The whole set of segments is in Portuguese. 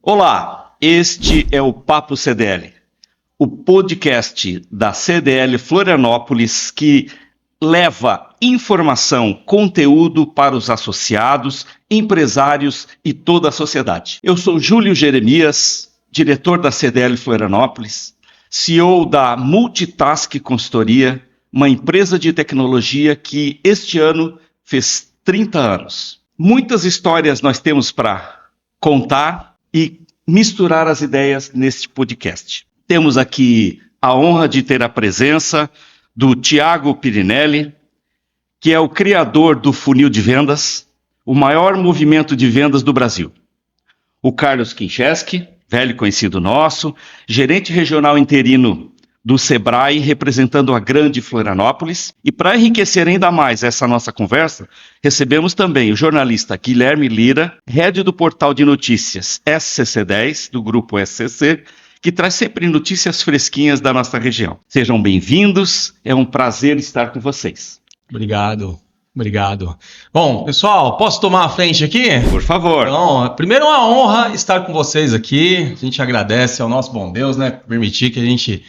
Olá, este é o Papo CDL, o podcast da CDL Florianópolis que leva informação, conteúdo para os associados, empresários e toda a sociedade. Eu sou Júlio Jeremias, diretor da CDL Florianópolis, CEO da Multitask Consultoria, uma empresa de tecnologia que este ano fez 30 anos. Muitas histórias nós temos para contar e misturar as ideias neste podcast. Temos aqui a honra de ter a presença do Thiago Pirinelli, que é o criador do funil de vendas, o maior movimento de vendas do Brasil. O Carlos Kincheski, velho conhecido nosso, gerente regional interino do Sebrae, representando a grande Florianópolis. E para enriquecer ainda mais essa nossa conversa, recebemos também o jornalista Guilherme Lira, head do portal de notícias SCC10, do grupo SCC, que traz sempre notícias fresquinhas da nossa região. Sejam bem-vindos, é um prazer estar com vocês. Obrigado. Bom, pessoal, posso tomar a frente aqui? Por favor. Então, primeiro é uma honra estar com vocês aqui. A gente agradece ao nosso bom Deus, né, por permitir que a gente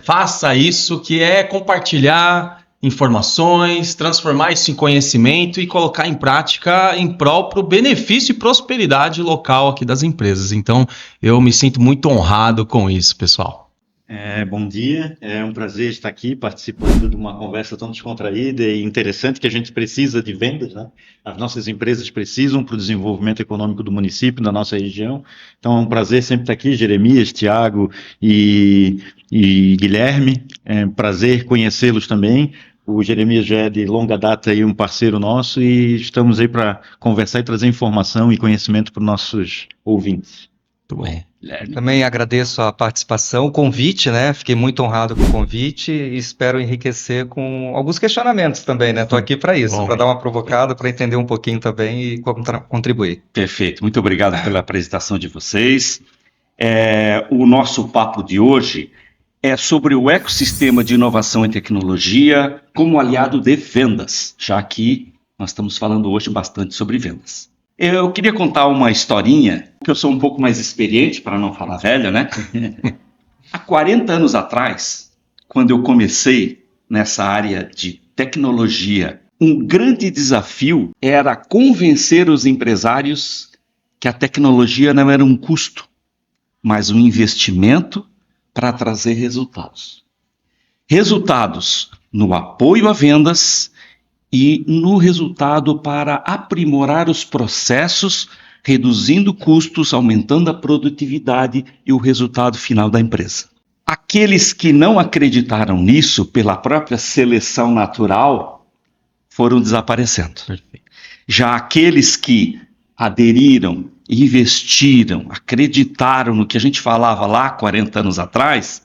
faça isso, que é compartilhar informações, transformar isso em conhecimento e colocar em prática em prol pro benefício e prosperidade local aqui das empresas. Então, eu me sinto muito honrado com isso, pessoal. Bom dia, é um prazer estar aqui participando de uma conversa tão descontraída e interessante que a gente precisa de vendas, né? As nossas empresas precisam para o desenvolvimento econômico do município, da nossa região. Então é um prazer sempre estar aqui, Jeremias, Thiago e Guilherme, é um prazer conhecê-los também. O Jeremias já é de longa data aí um parceiro nosso e estamos aí para conversar e trazer informação e conhecimento para os nossos ouvintes. Muito bem. Também agradeço a participação, o convite, né? Fiquei muito honrado com o convite e espero enriquecer com alguns questionamentos também, né? Estou aqui para isso, para dar uma provocada, para entender um pouquinho também e contribuir. Perfeito, muito obrigado pela apresentação de vocês. O nosso papo de hoje é sobre o ecossistema de inovação e tecnologia como aliado de vendas, já que nós estamos falando hoje bastante sobre vendas. Eu queria contar uma historinha, que eu sou um pouco mais experiente, para não falar velho, né? Há 40 anos atrás, quando eu comecei nessa área de tecnologia, um grande desafio era convencer os empresários que a tecnologia não era um custo, mas um investimento para trazer resultados. Resultados no apoio a vendas e no resultado para aprimorar os processos, reduzindo custos, aumentando a produtividade e o resultado final da empresa. Aqueles que não acreditaram nisso pela própria seleção natural foram desaparecendo. Já aqueles que aderiram, investiram, acreditaram no que a gente falava lá 40 anos atrás,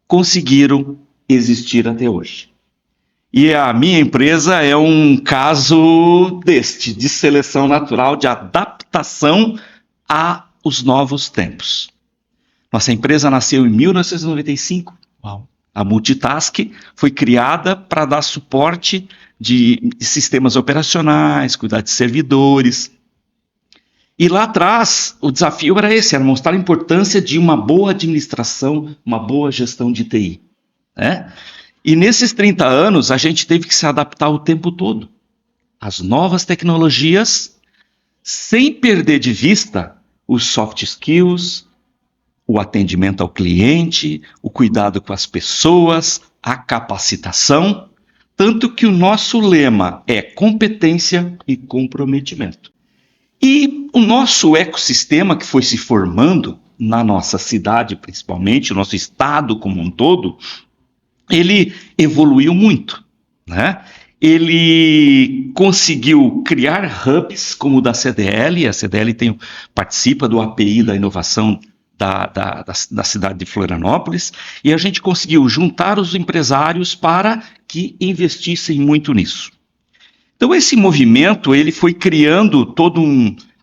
conseguiram existir até hoje. E a minha empresa é um caso de seleção natural, de adaptação aos novos tempos. Nossa empresa nasceu em 1995. Uau. A Multitask foi criada para dar suporte de sistemas operacionais, cuidar de servidores. E lá atrás, o desafio era esse, era mostrar a importância de uma boa administração, uma boa gestão de TI, né? E nesses 30 anos, a gente teve que se adaptar o tempo todo às novas tecnologias, sem perder de vista os soft skills, o atendimento ao cliente, o cuidado com as pessoas, a capacitação, tanto que o nosso lema é competência e comprometimento. E o nosso ecossistema que foi se formando na nossa cidade, principalmente, o nosso estado como um todo, ele evoluiu muito, né? Ele conseguiu criar hubs como o da CDL, a CDL participa do API da inovação da cidade de Florianópolis, e a gente conseguiu juntar os empresários para que investissem muito nisso. Então esse movimento, ele foi criando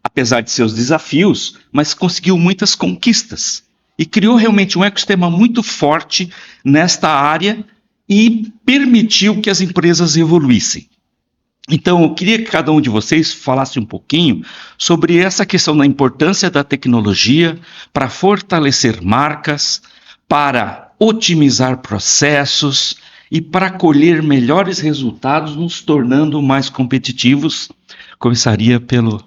apesar de seus desafios, mas conseguiu muitas conquistas. E criou realmente um ecossistema muito forte nesta área e permitiu que as empresas evoluíssem. Então, eu queria que cada um de vocês falasse um pouquinho sobre essa questão da importância da tecnologia para fortalecer marcas, para otimizar processos e para colher melhores resultados, nos tornando mais competitivos. Começaria pelo...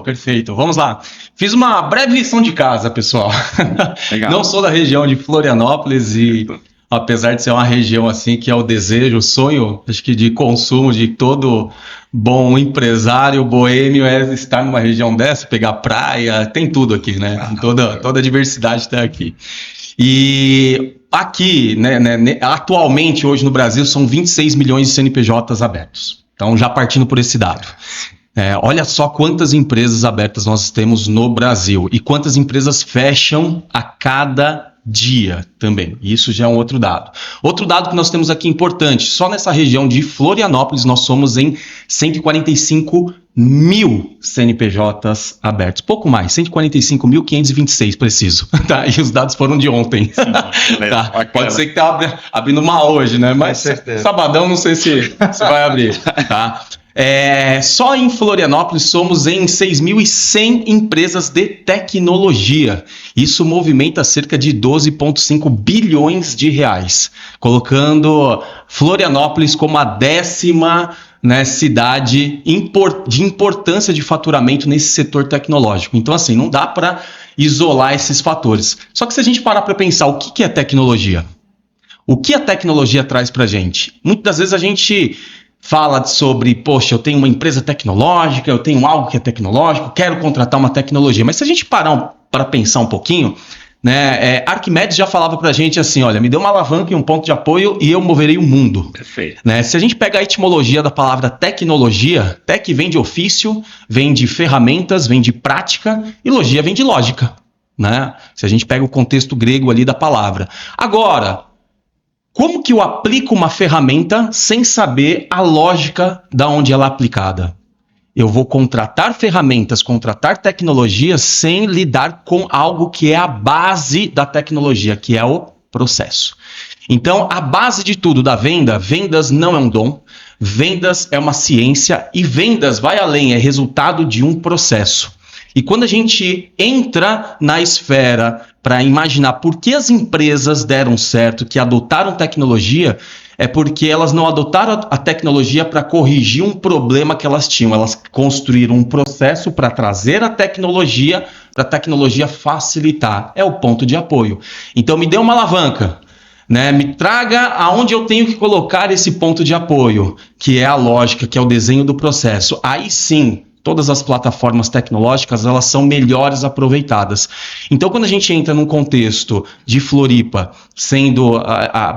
Perfeito. Vamos lá. Fiz uma breve lição de casa, pessoal. Legal. Não sou da região de Florianópolis e, apesar de ser uma região assim que é o desejo, o sonho, acho que de consumo de todo bom empresário boêmio é estar numa região dessa, pegar praia, tem tudo aqui, né? Toda a diversidade está aqui. E aqui, atualmente, hoje no Brasil, são 26 milhões de CNPJs abertos. Então, já partindo por esse dado. Olha só quantas empresas abertas nós temos no Brasil e quantas empresas fecham a cada dia também. Isso já é um outro dado. Outro dado que nós temos aqui importante, só nessa região de Florianópolis nós somos em 145 mil CNPJs abertos. Pouco mais, 145.526 preciso. Tá? E os dados foram de ontem. Tá? Pode ser que tá abrindo uma hoje, né? Mas sabadão não sei se vai abrir. Tá? Só em Florianópolis somos em 6.100 empresas de tecnologia. Isso movimenta cerca de 12,5 bilhões de reais, colocando Florianópolis como a 10ª cidade de importância de faturamento nesse setor tecnológico. Então, assim, não dá para isolar esses fatores. Só que se a gente parar para pensar o que é tecnologia, o que a tecnologia traz para a gente? Muitas das vezes a gente fala sobre, poxa, eu tenho uma empresa tecnológica, eu tenho algo que é tecnológico, quero contratar uma tecnologia. Mas se a gente parar para pensar um pouquinho, Arquimedes já falava para a gente assim, olha, me dê uma alavanca e um ponto de apoio e eu moverei o mundo. Perfeito. Se a gente pega a etimologia da palavra tecnologia, tec vem de ofício, vem de ferramentas, vem de prática e logia vem de lógica. Se a gente pega o contexto grego ali da palavra. Agora, como que eu aplico uma ferramenta sem saber a lógica da onde ela é aplicada? Eu vou contratar ferramentas, contratar tecnologias sem lidar com algo que é a base da tecnologia, que é o processo. Então, a base de tudo da venda, vendas não é um dom, vendas é uma ciência e vendas vai além, é resultado de um processo. E quando a gente entra na esfera para imaginar por que as empresas deram certo, que adotaram tecnologia, é porque elas não adotaram a tecnologia para corrigir um problema que elas tinham. Elas construíram um processo para trazer a tecnologia, para a tecnologia facilitar. É o ponto de apoio. Então, me dê uma alavanca. Me traga aonde eu tenho que colocar esse ponto de apoio, que é a lógica, que é o desenho do processo. Aí sim, todas as plataformas tecnológicas, elas são melhores aproveitadas. Então, quando a gente entra num contexto de Floripa, sendo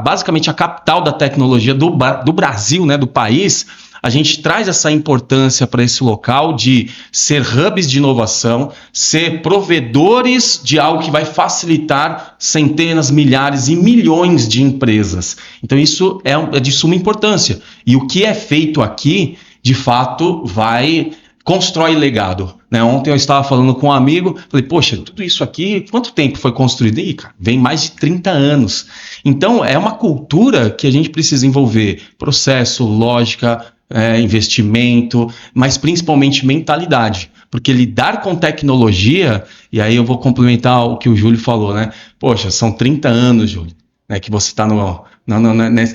basicamente a capital da tecnologia do Brasil, do país, a gente traz essa importância para esse local de ser hubs de inovação, ser provedores de algo que vai facilitar centenas, milhares e milhões de empresas. Então, isso é de suma importância. E o que é feito aqui, de fato, constrói legado. Ontem eu estava falando com um amigo, falei, poxa, tudo isso aqui, quanto tempo foi construído? Cara, vem mais de 30 anos. Então, é uma cultura que a gente precisa envolver processo, lógica, investimento, mas principalmente mentalidade. Porque lidar com tecnologia, e aí eu vou complementar o que o Júlio falou, Poxa, são 30 anos, Júlio, que você está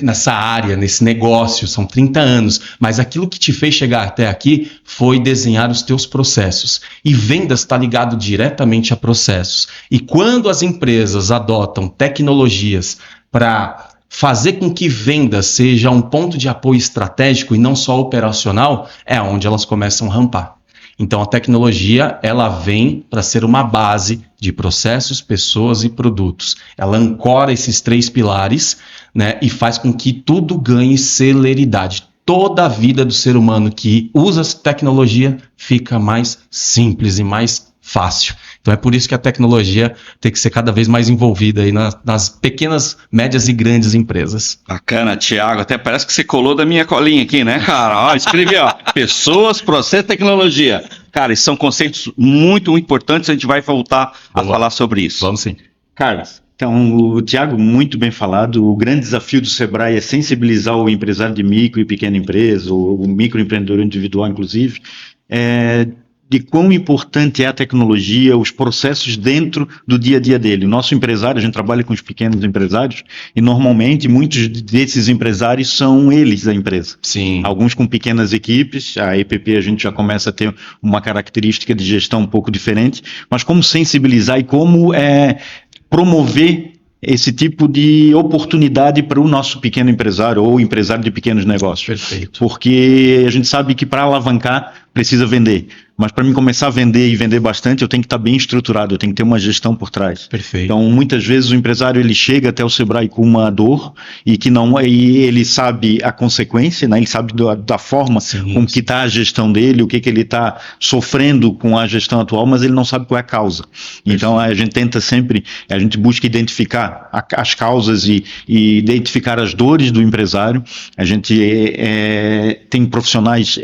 nessa área, nesse negócio, são 30 anos, mas aquilo que te fez chegar até aqui foi desenhar os teus processos. E vendas está ligado diretamente a processos. E quando as empresas adotam tecnologias para fazer com que vendas seja um ponto de apoio estratégico e não só operacional, é onde elas começam a rampar. Então, a tecnologia, ela vem para ser uma base de processos, pessoas e produtos. Ela ancora esses 3 pilares, e faz com que tudo ganhe celeridade. Toda a vida do ser humano que usa essa tecnologia fica mais simples e mais fácil. Então, é por isso que a tecnologia tem que ser cada vez mais envolvida aí nas pequenas, médias e grandes empresas. Bacana, Thiago. Até parece que você colou da minha colinha aqui, cara? Escrevi, pessoas, processo, tecnologia. Cara, esses são conceitos muito importantes, a gente vai voltar a falar sobre isso. Vamos sim. Carlos, Então, o Tiago, muito bem falado, o grande desafio do Sebrae é sensibilizar o empresário de micro e pequena empresa, o microempreendedor individual, inclusive, de quão importante é a tecnologia, os processos dentro do dia a dia dele. O nosso empresário, a gente trabalha com os pequenos empresários, e normalmente muitos desses empresários são eles a empresa. Sim. Alguns com pequenas equipes, a EPP a gente já começa a ter uma característica de gestão um pouco diferente, mas como sensibilizar e como promover esse tipo de oportunidade para o nosso pequeno empresário ou empresário de pequenos negócios. Perfeito. Porque a gente sabe que para alavancar precisa vender. Mas para mim começar a vender e vender bastante, eu tenho que estar bem estruturado, eu tenho que ter uma gestão por trás. Perfeito. Então, muitas vezes o empresário ele chega até o Sebrae com uma dor e que não, e ele sabe a consequência, né? Ele sabe da forma com que está a gestão dele, o que ele está sofrendo com a gestão atual, mas ele não sabe qual é a causa. Então, a gente tenta sempre, a gente busca identificar as causas e identificar as dores do empresário. A gente tem profissionais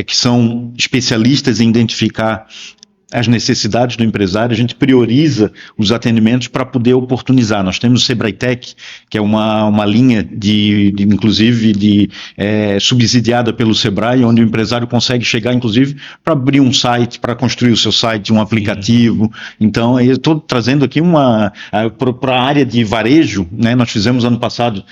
que são especialistas em identificar as necessidades do empresário, a gente prioriza os atendimentos para poder oportunizar. Nós temos o Sebrae Tech, que é uma linha inclusive subsidiada pelo Sebrae, onde o empresário consegue chegar, inclusive, para abrir um site, para construir o seu site, um aplicativo. Então, eu estou trazendo aqui para a área de varejo, né? Nós fizemos ano passado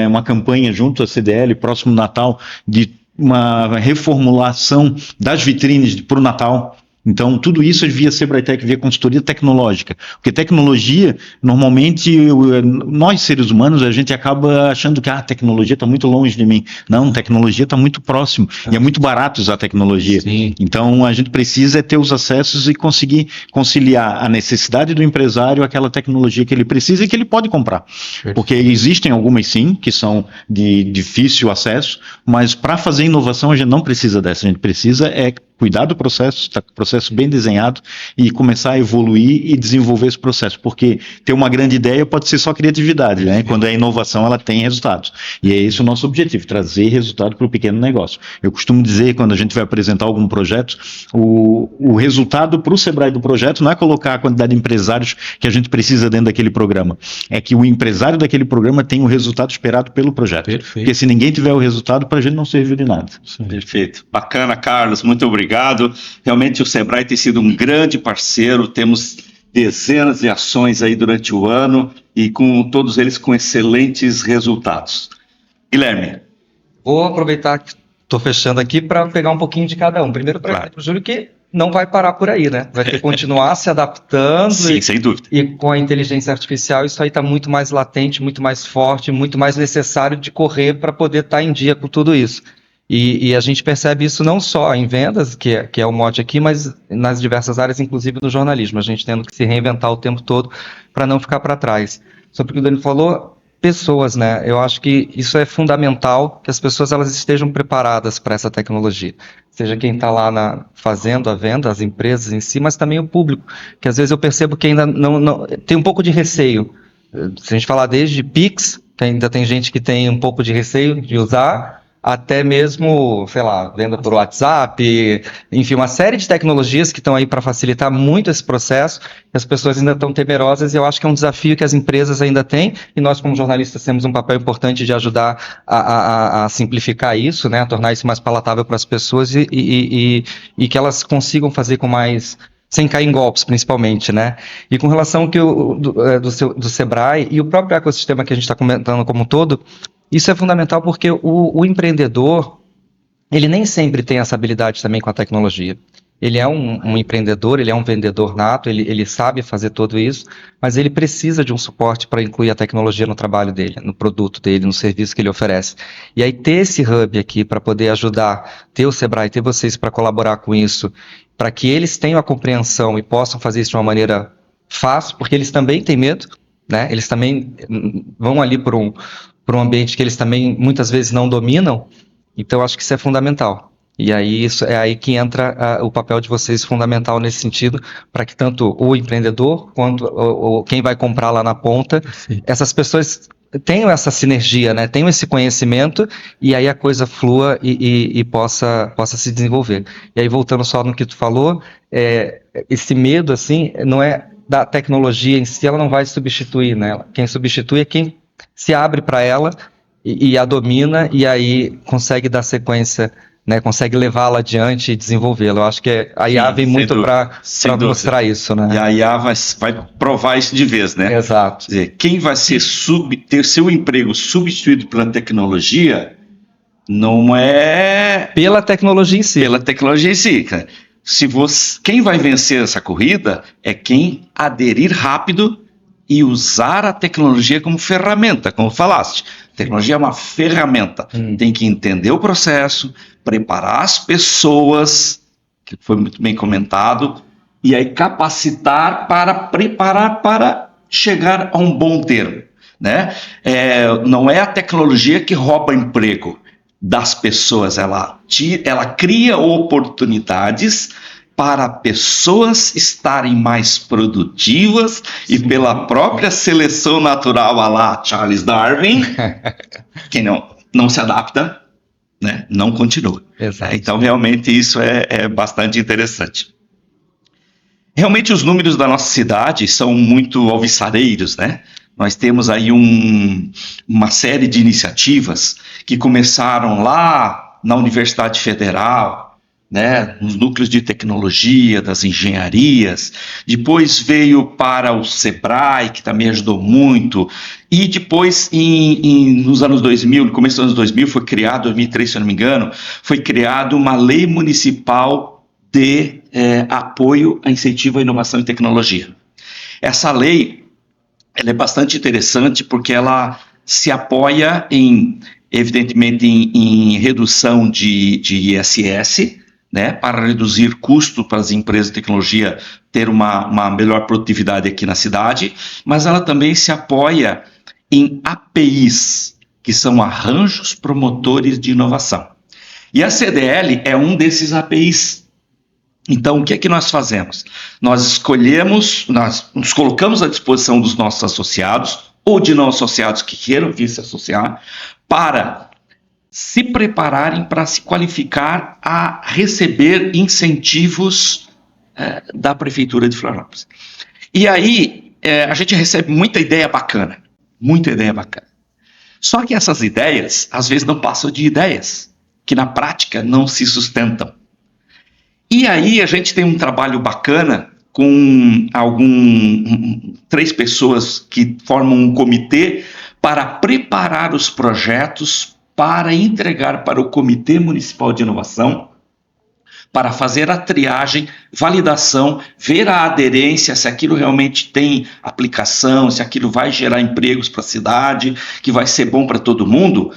uma campanha junto à CDL, próximo Natal, de uma reformulação das vitrines para o Natal. Então, tudo isso é via Sebrae Tech, via consultoria tecnológica. Porque tecnologia, normalmente, nós seres humanos, a gente acaba achando que a tecnologia está muito longe de mim. Não, tecnologia está muito próximo. E é muito barato usar tecnologia. Sim. Então, a gente precisa ter os acessos e conseguir conciliar a necessidade do empresário, aquela tecnologia que ele precisa e que ele pode comprar. Perfeito. Porque existem algumas, sim, que são de difícil acesso, mas para fazer inovação, a gente não precisa dessa. A gente precisa cuidar do processo, tá com o processo bem desenhado e começar a evoluir e desenvolver esse processo, porque ter uma grande ideia pode ser só criatividade, né? Quando é inovação, ela tem resultados. E é esse o nosso objetivo, trazer resultado para o pequeno negócio. Eu costumo dizer, quando a gente vai apresentar algum projeto, o resultado para o Sebrae do projeto não é colocar a quantidade de empresários que a gente precisa dentro daquele programa, é que o empresário daquele programa tem o resultado esperado pelo projeto. Perfeito. Porque se ninguém tiver o resultado, para a gente não serviu de nada. Sim. Perfeito. Bacana, Carlos. Muito obrigado. Realmente o Sebrae tem sido um grande parceiro, temos dezenas de ações aí durante o ano e com todos eles com excelentes resultados. Guilherme. Vou aproveitar que estou fechando aqui para pegar um pouquinho de cada um. Primeiro para o Júlio, que não vai parar por aí, né? Vai ter que continuar se adaptando. Sim, sem dúvida. E com a inteligência artificial, isso aí está muito mais latente, muito mais forte, muito mais necessário de correr para poder estar em dia com tudo isso. E a gente percebe isso não só em vendas, que é o mote aqui, mas nas diversas áreas, inclusive no jornalismo. A gente tendo que se reinventar o tempo todo para não ficar para trás. Sobre o que o Dani falou, pessoas, né? Eu acho que isso é fundamental, que as pessoas elas estejam preparadas para essa tecnologia. Seja quem está lá fazendo a venda, as empresas em si, mas também o público, que às vezes eu percebo que ainda não tem um pouco de receio. Se a gente falar desde Pix, que ainda tem gente que tem um pouco de receio de usar, até mesmo, sei lá, venda por WhatsApp, enfim, uma série de tecnologias que estão aí para facilitar muito esse processo, e as pessoas ainda estão temerosas, e eu acho que é um desafio que as empresas ainda têm, e nós como jornalistas temos um papel importante de ajudar a simplificar isso, né, a tornar isso mais palatável para as pessoas e que elas consigam fazer com mais... sem cair em golpes, principalmente, né? E com relação do Sebrae e o próprio ecossistema que a gente está comentando como um todo, isso é fundamental porque o empreendedor, ele nem sempre tem essa habilidade também com a tecnologia. Ele é um empreendedor, ele é um vendedor nato, ele sabe fazer tudo isso, mas ele precisa de um suporte para incluir a tecnologia no trabalho dele, no produto dele, no serviço que ele oferece. E aí ter esse hub aqui para poder ajudar, ter o Sebrae, ter vocês para colaborar com isso, para que eles tenham a compreensão e possam fazer isso de uma maneira fácil, porque eles também têm medo, né? Eles também vão ali por um ambiente que eles também muitas vezes não dominam, então eu acho que isso é fundamental. E aí isso é aí que entra o papel de vocês fundamental nesse sentido, para que tanto o empreendedor quanto quem vai comprar lá na ponta, sim, essas pessoas tenham essa sinergia, né? Tenham esse conhecimento e aí a coisa flua e possa se desenvolver. E aí voltando só no que tu falou, esse medo assim não é da tecnologia em si, ela não vai substituir, né? Quem substitui é quem se abre para ela e a domina, e aí consegue dar sequência, né? Consegue levá-la adiante e desenvolvê-la. Eu acho que a IA vem muito para mostrar isso, né? E a IA vai provar isso de vez, né? Exato. Quer dizer, quem vai ter seu emprego substituído pela tecnologia não é Pela tecnologia em si. pela tecnologia em si, cara. Quem vai vencer essa corrida é quem aderir rápido e usar a tecnologia como ferramenta, como falaste. A tecnologia é uma ferramenta. Tem que entender o processo, preparar as pessoas, que foi muito bem comentado, e aí capacitar para preparar para chegar a um bom termo, né? Não é a tecnologia que rouba emprego das pessoas, ela cria oportunidades para pessoas estarem mais produtivas e pela própria seleção natural à lá Charles Darwin, quem não se adapta, né, não continua. Exato. Então, realmente, isso é bastante interessante. Realmente, os números da nossa cidade são muito alvissareiros, né? Nós temos aí uma série de iniciativas que começaram lá na Universidade Federal, né, nos núcleos de tecnologia, das engenharias, depois veio para o Sebrae, que também ajudou muito, e depois, nos anos 2000, no começo dos anos 2000, foi criado, 2003, se eu não me engano, foi criado uma lei municipal de apoio a incentivo à inovação e tecnologia. Essa lei, ela é bastante interessante porque ela se apoia evidentemente, em redução de ISS, né, para reduzir custo para as empresas de tecnologia ter uma melhor produtividade aqui na cidade, mas ela também se apoia em APIs, que são arranjos promotores de inovação. E a CDL é um desses APIs. Então, o que é que nós fazemos? Nós nos colocamos à disposição dos nossos associados, ou de não associados que queiram vir se associar, para se prepararem para se qualificar a receber incentivos da Prefeitura de Florianópolis. E aí, a gente recebe muita ideia bacana. Só que essas ideias, às vezes, não passam de ideias, que na prática não se sustentam. E aí a gente tem um trabalho bacana com 3 pessoas que formam um comitê para preparar os projetos para entregar para o Comitê Municipal de Inovação, para fazer a triagem, validação, ver a aderência, se aquilo realmente tem aplicação, se aquilo vai gerar empregos para a cidade, que vai ser bom para todo mundo.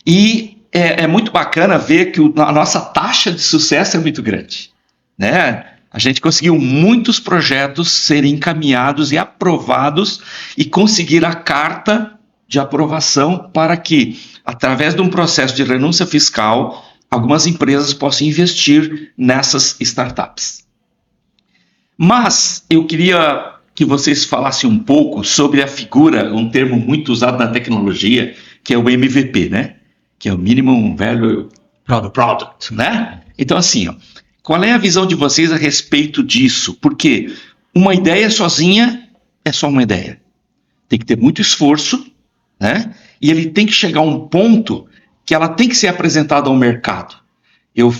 E é muito bacana ver que a nossa taxa de sucesso é muito grande, né? A gente conseguiu muitos projetos serem encaminhados e aprovados e conseguir a carta de aprovação para que, através de um processo de renúncia fiscal, algumas empresas possam investir nessas startups. Mas eu queria que vocês falassem um pouco sobre a figura, um termo muito usado na tecnologia, que é o MVP, né? Que é o Minimum Value Product, né? Então, assim, qual é a visão de vocês a respeito disso? Porque uma ideia sozinha é só uma ideia. Tem que ter muito esforço, né? E ele tem que chegar a um ponto que ela tem que ser apresentada ao mercado. Eu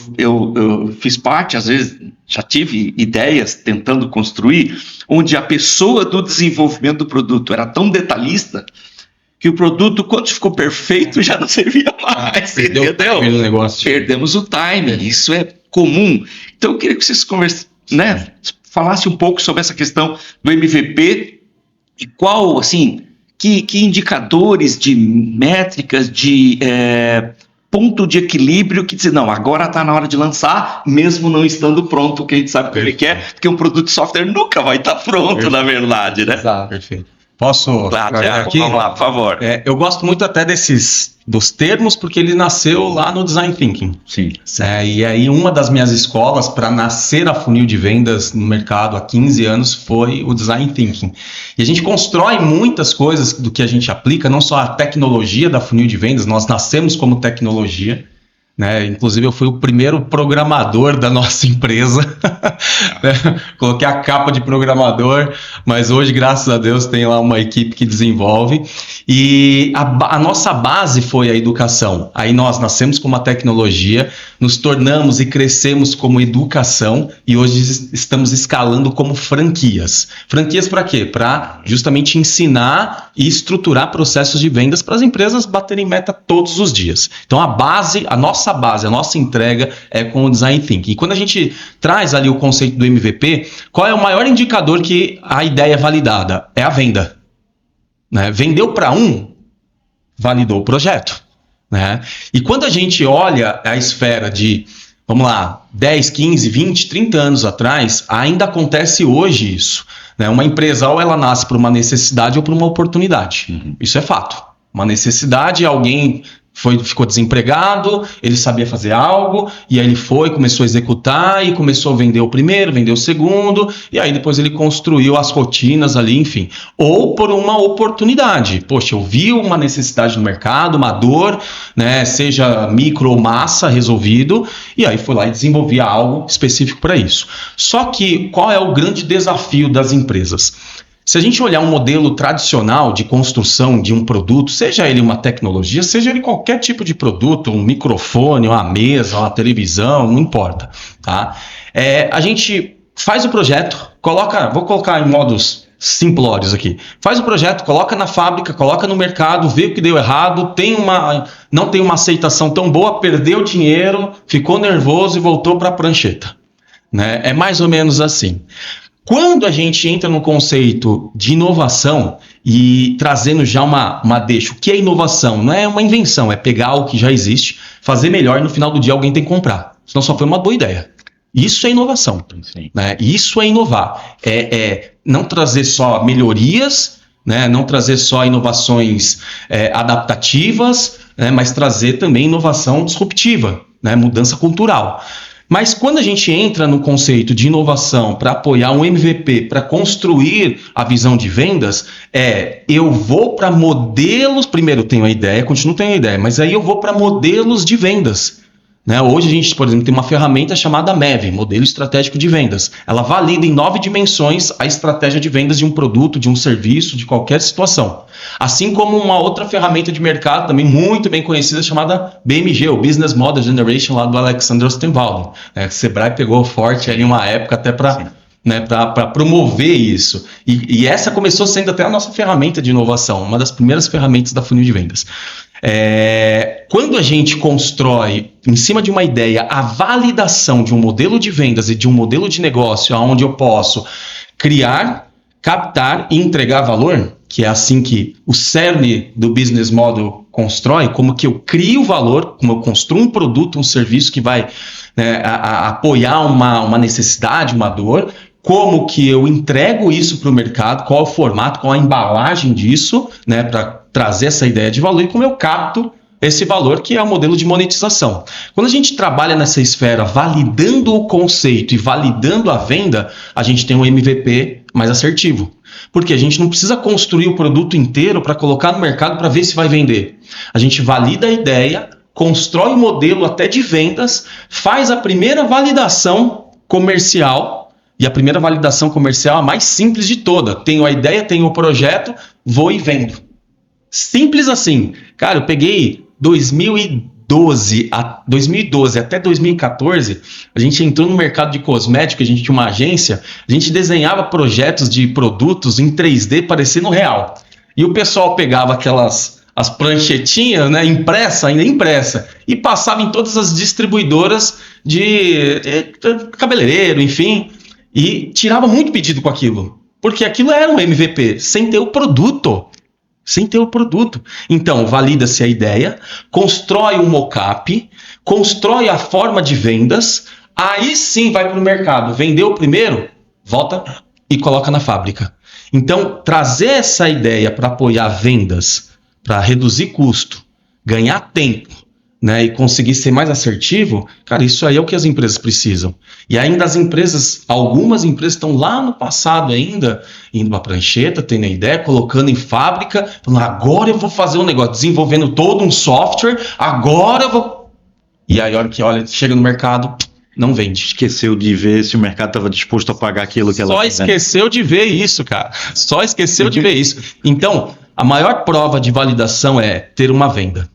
fiz parte, às vezes, já tive ideias tentando construir, onde a pessoa do desenvolvimento do produto era tão detalhista que o produto, quando ficou perfeito, já não servia mais, entendeu? Perdemos o time, isso é comum. Então eu queria que vocês falassem um pouco sobre essa questão do MVP e qual, assim, que indicadores de métricas, de ponto de equilíbrio que dizem, não, agora está na hora de lançar, mesmo não estando pronto, que a gente sabe o que ele quer, porque um produto de software nunca vai estar pronto, na verdade, né? Exato. Perfeito. Posso aqui? Vamos lá, por favor. Eu gosto muito até dos termos, porque ele nasceu lá no Design Thinking. Sim. E aí uma das minhas escolas para nascer a funil de vendas no mercado há 15 anos foi o Design Thinking. E a gente constrói muitas coisas do que a gente aplica, não só a tecnologia da funil de vendas, nós nascemos como tecnologia, né? Inclusive eu fui o primeiro programador da nossa empresa, né? Coloquei a capa de programador, mas hoje, graças a Deus, tem lá uma equipe que desenvolve, e a nossa base foi a educação. Aí nós nascemos com uma tecnologia, nos tornamos e crescemos como educação, e hoje estamos escalando como franquias. Franquias para quê? Para justamente ensinar e estruturar processos de vendas para as empresas baterem meta todos os dias. Então a nossa entrega é com o Design Thinking. E quando a gente traz ali o conceito do MVP, qual é o maior indicador que a ideia é validada? É a venda. Né? Vendeu para validou o projeto. Né? E quando a gente olha a esfera de, vamos lá, 10, 15, 20, 30 anos atrás, ainda acontece hoje isso. Né? Uma empresa, ou ela nasce por uma necessidade ou por uma oportunidade. Isso é fato. Uma necessidade, alguém ficou desempregado, ele sabia fazer algo, e aí ele começou a executar e começou a vender o primeiro, vender o segundo, e aí depois ele construiu as rotinas ali, enfim. Ou por uma oportunidade. Poxa, eu vi uma necessidade no mercado, uma dor, né, seja micro ou massa, resolvido, e aí foi lá e desenvolvia algo específico para isso. Só que qual é o grande desafio das empresas? Se a gente olhar um modelo tradicional de construção de um produto, seja ele uma tecnologia, seja ele qualquer tipo de produto, um microfone, uma mesa, uma televisão, não importa. Tá? A gente faz o projeto, vou colocar em modos simplórios aqui. Faz o projeto, coloca na fábrica, coloca no mercado, vê o que deu errado, não tem uma aceitação tão boa, perdeu dinheiro, ficou nervoso e voltou para a prancheta. Né? É mais ou menos assim. Quando a gente entra no conceito de inovação e trazendo já uma deixa, o que é inovação? Não é uma invenção, é pegar o que já existe, fazer melhor e no final do dia alguém tem que comprar. Senão só foi uma boa ideia. Isso é inovação. Né? Isso é inovar. Não trazer só melhorias, né? Não trazer só inovações adaptativas, né? Mas trazer também inovação disruptiva, né? Mudança cultural. Mas quando a gente entra no conceito de inovação para apoiar um MVP, para construir a visão de vendas, eu vou para modelos, primeiro eu tenho a ideia, continuo tendo a ideia, mas aí eu vou para modelos de vendas. Né? Hoje a gente, por exemplo, tem uma ferramenta chamada MEV, Modelo Estratégico de Vendas. Ela valida em 9 dimensões a estratégia de vendas de um produto, de um serviço, de qualquer situação. Assim como uma outra ferramenta de mercado também muito bem conhecida chamada BMG, o Business Model Generation, lá do Alexander Ostenwald. O Sebrae pegou forte ali uma época até para promover isso. E essa começou sendo até a nossa ferramenta de inovação, uma das primeiras ferramentas da funil de vendas. Quando a gente constrói, em cima de uma ideia, a validação de um modelo de vendas e de um modelo de negócio onde eu posso criar, captar e entregar valor, que é assim que o cerne do business model constrói, como que eu crio valor, como eu construo um produto, um serviço que vai apoiar uma necessidade, uma dor, como que eu entrego isso para o mercado, qual o formato, qual a embalagem disso, né, para trazer essa ideia de valor e como eu capto esse valor, que é o modelo de monetização. Quando a gente trabalha nessa esfera validando o conceito e validando a venda, a gente tem um MVP mais assertivo. Porque a gente não precisa construir o produto inteiro para colocar no mercado para ver se vai vender. A gente valida a ideia, constrói o modelo até de vendas, faz a primeira validação comercial, e a primeira validação comercial é a mais simples de toda. Tenho a ideia, tenho o projeto, vou e vendo. Simples assim. Cara, eu peguei 2012 até 2014, a gente entrou no mercado de cosméticos, a gente tinha uma agência, a gente desenhava projetos de produtos em 3D parecendo real. E o pessoal pegava as pranchetinhas, né, ainda impressa, e passava em todas as distribuidoras de cabeleireiro, enfim, e tirava muito pedido com aquilo, porque aquilo era um MVP, sem ter o produto. Então, valida-se a ideia, constrói um mockup, constrói a forma de vendas, aí sim vai para o mercado. Vendeu o primeiro, volta e coloca na fábrica. Então, trazer essa ideia para apoiar vendas, para reduzir custo, ganhar tempo, né, e conseguir ser mais assertivo, cara, isso aí é o que as empresas precisam. E ainda algumas empresas estão lá no passado ainda, indo para a prancheta, tendo a ideia, colocando em fábrica, falando, agora eu vou fazer um negócio, desenvolvendo todo um software, agora eu vou... E aí, a hora que chega no mercado, não vende. Esqueceu de ver se o mercado estava disposto a pagar aquilo que ela... Só esqueceu de ver isso, cara. Só esqueceu de ver isso. Então, a maior prova de validação é ter uma venda.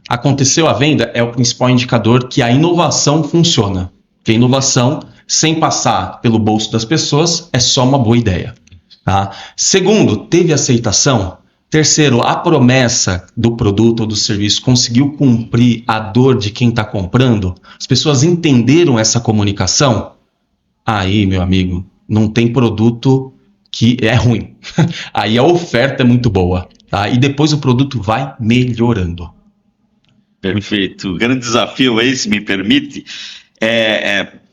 Aconteceu a venda é o principal indicador que a inovação funciona. Porque a inovação, sem passar pelo bolso das pessoas, é só uma boa ideia. Tá? Segundo, teve aceitação. Terceiro, a promessa do produto ou do serviço conseguiu cumprir a dor de quem está comprando? As pessoas entenderam essa comunicação? Aí, meu amigo, não tem produto que é ruim. Aí a oferta é muito boa. Tá? E depois o produto vai melhorando. Perfeito. O grande desafio aí, se me permite,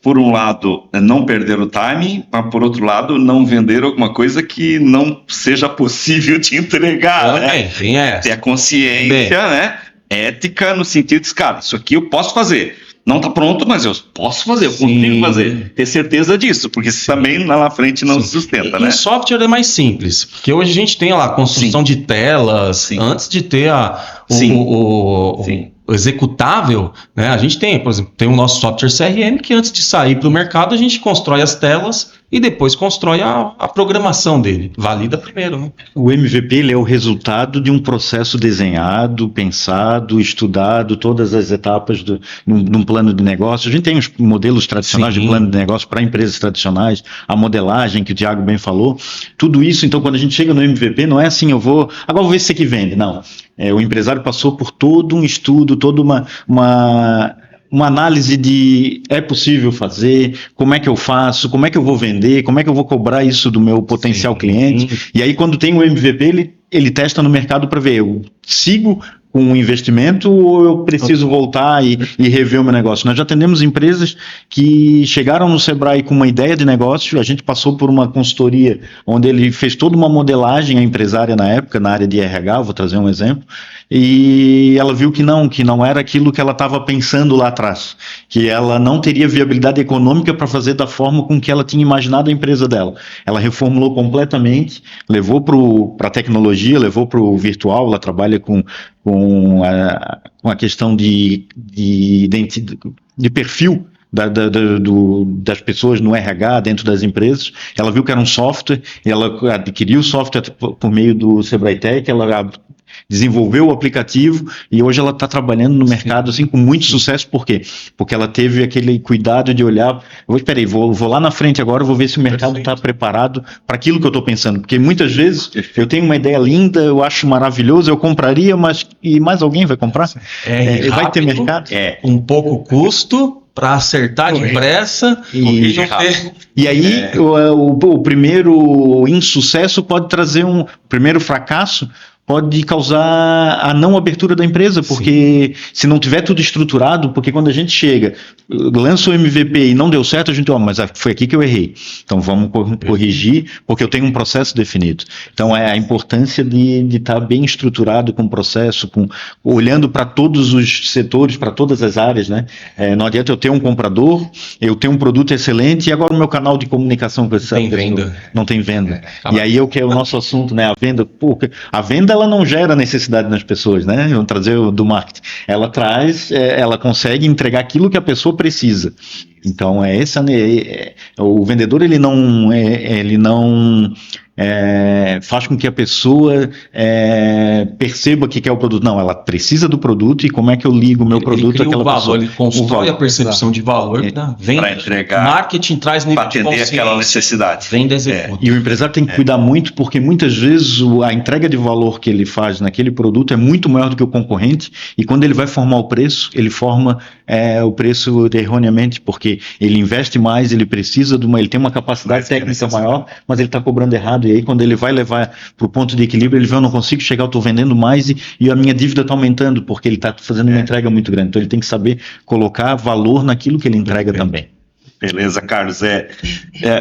por um lado, não perder o timing, mas por outro lado, não vender alguma coisa que não seja possível de entregar, né? Ter a consciência, né? Ética no sentido de, cara, isso aqui eu posso fazer. Não está pronto, mas eu posso fazer, eu consigo fazer. Ter certeza disso, porque também lá na frente não se sustenta, né? Em software é mais simples, porque hoje a gente tem lá a construção de telas, antes de ter o executável, né? A gente tem, por exemplo, tem o nosso software CRM que antes de sair para o mercado a gente constrói as telas e depois constrói a programação dele. Valida primeiro, né? O MVP ele é o resultado de um processo desenhado, pensado, estudado, todas as etapas de um plano de negócio. A gente tem os modelos tradicionais de plano de negócio para empresas tradicionais, a modelagem que o Thiago bem falou. Tudo isso, então, quando a gente chega no MVP, não é assim, agora vou ver se isso aqui vende. Não. O empresário passou por todo um estudo, toda uma análise de é possível fazer, como é que eu faço, como é que eu vou vender, como é que eu vou cobrar isso do meu potencial cliente. E aí, quando tem o MVP, ele testa no mercado para ver, eu sigo com um investimento ou eu preciso voltar e rever o meu negócio. Nós já atendemos empresas que chegaram no Sebrae com uma ideia de negócio, a gente passou por uma consultoria onde ele fez toda uma modelagem, a empresária na época, na área de RH, vou trazer um exemplo, e ela viu que não era aquilo que ela estava pensando lá atrás, que ela não teria viabilidade econômica para fazer da forma com que ela tinha imaginado a empresa dela. Ela reformulou completamente, levou para a tecnologia, levou para o virtual, ela trabalha com a questão de perfil das pessoas no RH dentro das empresas. Ela viu que era um software, ela adquiriu o software por meio do Sebrae Tech, ela desenvolveu o aplicativo e hoje ela está trabalhando no mercado assim, com muito sucesso. Por quê? Porque ela teve aquele cuidado de olhar, vou lá na frente agora, vou ver se o mercado está preparado para aquilo que eu estou pensando, porque muitas vezes eu tenho uma ideia linda, eu acho maravilhoso, eu compraria, mas mais alguém vai comprar? Vai ter mercado? Um pouco custo para acertar depressa e aí o primeiro insucesso pode trazer o primeiro fracasso pode causar a não abertura da empresa, porque se não tiver tudo estruturado, porque quando a gente chega, lança o MVP e não deu certo, a gente, mas foi aqui que eu errei. Então vamos corrigir, porque eu tenho um processo definido. Então é a importância de estar bem estruturado com o processo, olhando para todos os setores, para todas as áreas, né? Não adianta eu ter um comprador, eu tenho um produto excelente e agora o meu canal de comunicação com essa pessoa não tem venda. E aí que é o nosso assunto, né? A venda ela não gera necessidade nas pessoas, né? Vamos trazer o do marketing. Ela consegue entregar aquilo que a pessoa precisa. Então o vendedor ele não faz com que a pessoa perceba o que é o produto. Não, ela precisa do produto e como é que eu ligo o meu produto àquela pessoa. Ele constrói a percepção de valor da venda. Para entregar. Marketing traz nível de consciência. Para atender aquela necessidade. Venda executa. E o empresário tem que cuidar muito, porque muitas vezes a entrega de valor que ele faz naquele produto é muito maior do que o concorrente, e quando ele vai formar o preço, ele forma o preço erroneamente, porque ele investe mais, ele precisa ele tem uma capacidade técnica maior, mas ele está cobrando errado. E aí, quando ele vai levar para o ponto de equilíbrio, ele vê, eu não consigo chegar, eu estou vendendo mais e a minha dívida está aumentando, porque ele está fazendo uma entrega muito grande. Então, ele tem que saber colocar valor naquilo que ele entrega também. Beleza, Carlos. É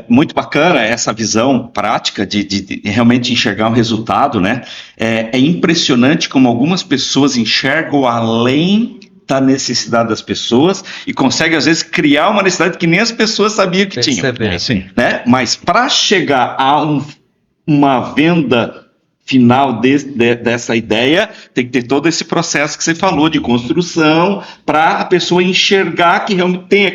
muito bacana essa visão prática de realmente enxergar um resultado, né? É impressionante como algumas pessoas enxergam além da necessidade das pessoas e consegue, às vezes, criar uma necessidade que nem as pessoas sabiam que tinham. Sim. Né? Mas para chegar a uma venda final dessa ideia, tem que ter todo esse processo que você falou de construção, para a pessoa enxergar que realmente tem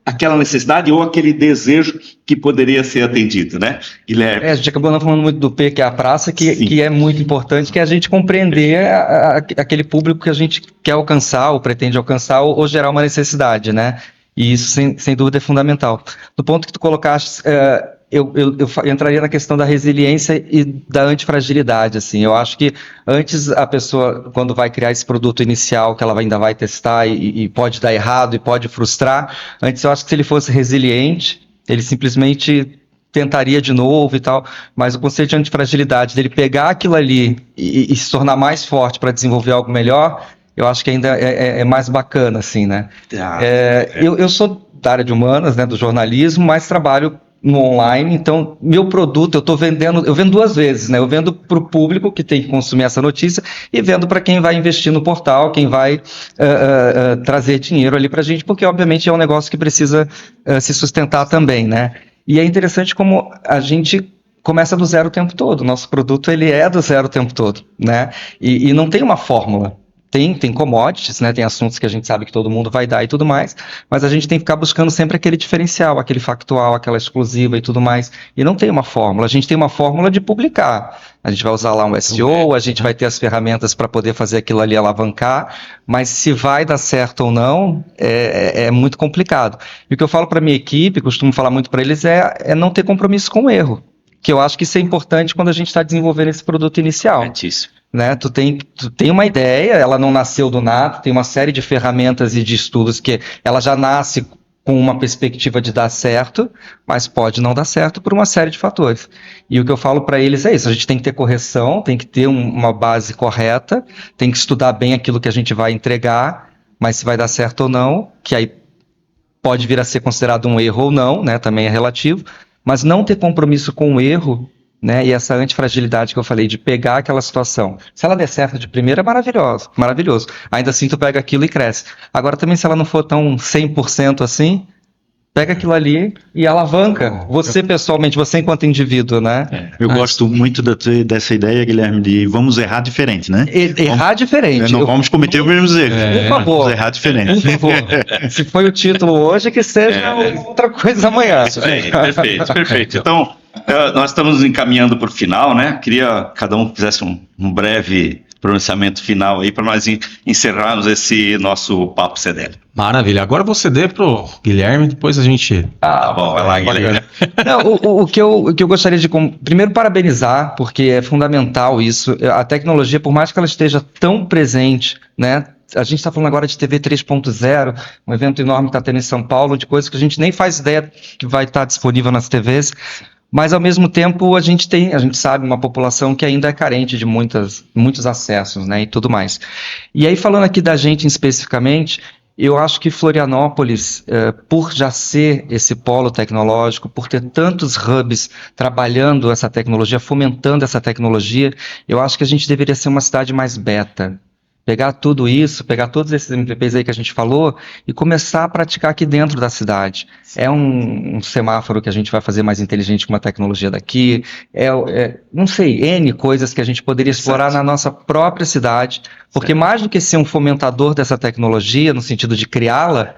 aquela necessidade ou aquele desejo que poderia ser atendido, né, Guilherme? A gente acabou não falando muito do P, que é a praça, que é muito importante, que é a gente compreender aquele público que a gente quer alcançar, ou pretende alcançar, ou gerar uma necessidade, né? E isso, sem dúvida, é fundamental. Do ponto que tu colocaste, eu entraria na questão da resiliência e da antifragilidade, assim. Eu acho que antes a pessoa, quando vai criar esse produto inicial, que ela ainda vai testar e pode dar errado e pode frustrar, antes eu acho que se ele fosse resiliente, ele simplesmente tentaria de novo e tal, mas o conceito de antifragilidade, dele pegar aquilo ali e se tornar mais forte para desenvolver algo melhor, eu acho que ainda é mais bacana, assim, né? Eu sou da área de humanas, né, do jornalismo, mas trabalho no online, então meu produto eu vendo duas vezes, né? Eu vendo para o público que tem que consumir essa notícia e vendo para quem vai investir no portal, quem vai trazer dinheiro ali para a gente, porque obviamente é um negócio que precisa se sustentar também, né? E é interessante como a gente começa do zero o tempo todo, nosso produto ele é do zero o tempo todo, né? E não tem uma fórmula. Tem commodities, né? Tem assuntos que a gente sabe que todo mundo vai dar e tudo mais, mas a gente tem que ficar buscando sempre aquele diferencial, aquele factual, aquela exclusiva e tudo mais. E não tem uma fórmula, a gente tem uma fórmula de publicar. A gente vai usar lá um SEO, a gente vai ter as ferramentas para poder fazer aquilo ali alavancar, mas se vai dar certo ou não, é muito complicado. E o que eu falo para minha equipe, costumo falar muito para eles, é não ter compromisso com o erro. Que eu acho que isso é importante quando a gente está desenvolvendo esse produto inicial. Né? Tu tem uma ideia, ela não nasceu do nada, tem uma série de ferramentas e de estudos que ela já nasce com uma perspectiva de dar certo, mas pode não dar certo por uma série de fatores. E o que eu falo para eles é isso, a gente tem que ter correção, tem que ter uma base correta, tem que estudar bem aquilo que a gente vai entregar, mas se vai dar certo ou não, que aí pode vir a ser considerado um erro ou não, né? Também é relativo, mas não ter compromisso com o erro, né, e essa antifragilidade que eu falei, de pegar aquela situação. Se ela der certo de primeira, é maravilhoso. Ainda assim, tu pega aquilo e cresce. Agora, também, se ela não for tão 100% assim, pega aquilo ali e alavanca. Você, pessoalmente, você enquanto indivíduo, né? Eu gosto muito dessa ideia, Guilherme, de vamos errar diferente, né? Errar diferente. Não vamos cometer os mesmos erros. Por favor. Vamos errar diferente. Por favor. Se foi o título hoje, que seja outra coisa amanhã. Perfeito. Então, nós estamos encaminhando para o final, né? Queria que cada um fizesse um breve pronunciamento final aí para nós encerrarmos esse nosso Papo CDL. Maravilha. Agora eu vou ceder pro Guilherme, depois a gente... Tá bom, vai lá, Guilherme. Não, o que eu gostaria de... Primeiro, parabenizar, porque é fundamental isso. A tecnologia, por mais que ela esteja tão presente, né? A gente está falando agora de TV 3.0, um evento enorme que está tendo em São Paulo, de coisas que a gente nem faz ideia que vai estar disponível nas TVs. Mas, ao mesmo tempo, a gente sabe, uma população que ainda é carente de muitos acessos, né, e tudo mais. E aí, falando aqui da gente especificamente, eu acho que Florianópolis, por já ser esse polo tecnológico, por ter tantos hubs trabalhando essa tecnologia, fomentando essa tecnologia, eu acho que a gente deveria ser uma cidade mais beta. Pegar tudo isso, pegar todos esses MVPs aí que a gente falou e começar a praticar aqui dentro da cidade. É um semáforo que a gente vai fazer mais inteligente com uma tecnologia daqui, não sei, N coisas que a gente poderia explorar na nossa própria cidade, porque mais do que ser um fomentador dessa tecnologia, no sentido de criá-la,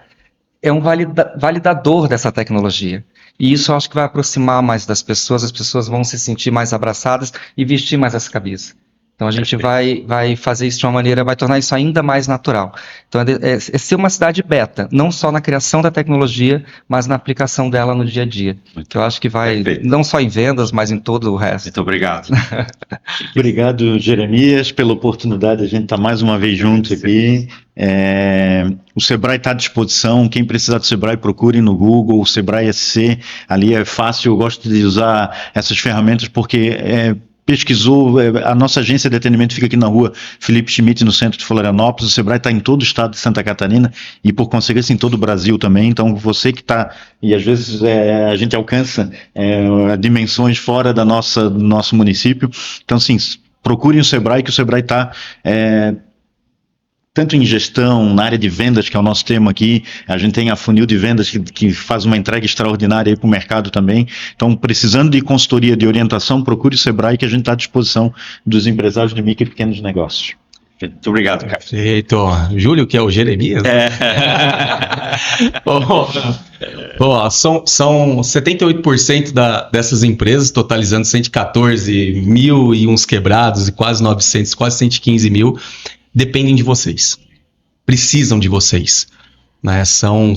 é um validador dessa tecnologia. E isso eu acho que vai aproximar mais das pessoas, as pessoas vão se sentir mais abraçadas e vestir mais essa cabeça. Então a gente vai fazer isso de uma maneira, vai tornar isso ainda mais natural. Então é ser uma cidade beta, não só na criação da tecnologia, mas na aplicação dela no dia a dia. Que eu acho que vai, não só em vendas, mas em todo o resto. Muito obrigado. Obrigado, Jeremias, pela oportunidade de a gente estar mais uma vez juntos aqui. O Sebrae está à disposição, quem precisar do Sebrae procure no Google, o Sebrae SC, ali é fácil, eu gosto de usar essas ferramentas porque pesquisou, a nossa agência de atendimento fica aqui na rua Felipe Schmidt, no centro de Florianópolis, o Sebrae está em todo o estado de Santa Catarina e por consequência em todo o Brasil também, então você que está, e às vezes a gente alcança dimensões fora do nosso município, então assim, procurem o Sebrae, que o Sebrae está tanto em gestão, na área de vendas, que é o nosso tema aqui. A gente tem a funil de vendas que faz uma entrega extraordinária para o mercado também. Então, precisando de consultoria, de orientação, procure o Sebrae, que a gente está à disposição dos empresários de micro e pequenos negócios. Muito obrigado, cara. Perfeito. Júlio, que é o Jeremias. São 78% dessas empresas, totalizando 114 mil e uns quebrados, e quase 900, quase 115 mil, dependem de vocês. Precisam de vocês. Né? São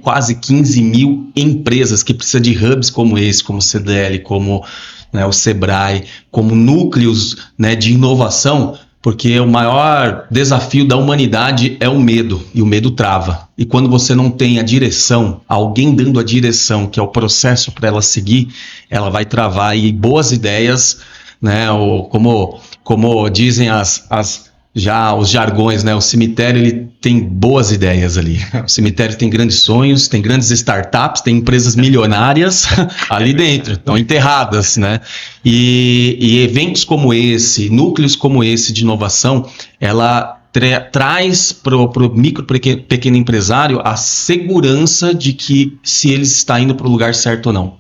quase 15 mil empresas que precisam de hubs como esse, como o CDL, como, né, o Sebrae, como núcleos, né, de inovação, porque o maior desafio da humanidade é o medo, e o medo trava. E quando você não tem a direção, alguém dando a direção, que é o processo para ela seguir, ela vai travar. E boas ideias, né, como dizem os jargões, né? O cemitério, ele tem boas ideias ali. O cemitério tem grandes sonhos, tem grandes startups, tem empresas milionárias ali dentro, estão enterradas, né? E eventos como esse, núcleos como esse de inovação, ela traz para o micro pequeno empresário a segurança de que se ele está indo para o lugar certo ou não.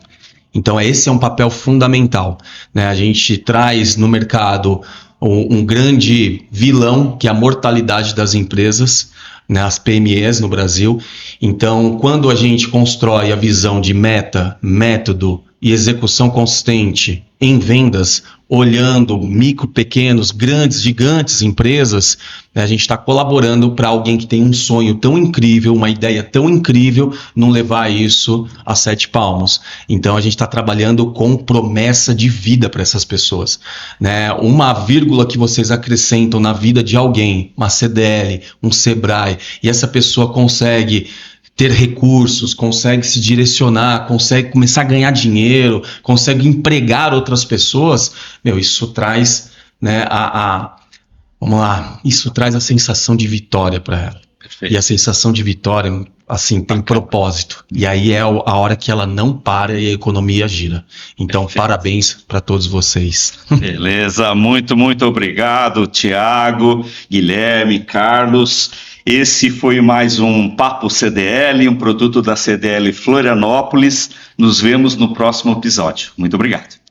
Então esse é um papel fundamental, né? A gente traz no mercado um grande vilão, que é a mortalidade das empresas, né, as PMEs no Brasil. Então, quando a gente constrói a visão de meta, método e execução consistente em vendas, olhando micro, pequenos, grandes, gigantes empresas, né, a gente está colaborando para alguém que tem um sonho tão incrível, uma ideia tão incrível, não levar isso a 7 palmos. Então a gente está trabalhando com promessa de vida para essas pessoas. Né? Uma vírgula que vocês acrescentam na vida de alguém, uma CDL, um Sebrae, e essa pessoa consegue ter recursos, consegue se direcionar, consegue começar a ganhar dinheiro, consegue empregar outras pessoas, isso traz, né, vamos lá, isso traz a sensação de vitória para ela. Perfeito. E a sensação de vitória, assim, tem propósito. E aí é a hora que ela não para e a economia gira. Então, perfeito. Parabéns para todos vocês. Beleza, muito obrigado, Thiago, Guilherme, Carlos. Esse foi mais um Papo CDL, um produto da CDL Florianópolis. Nos vemos no próximo episódio. Muito obrigado.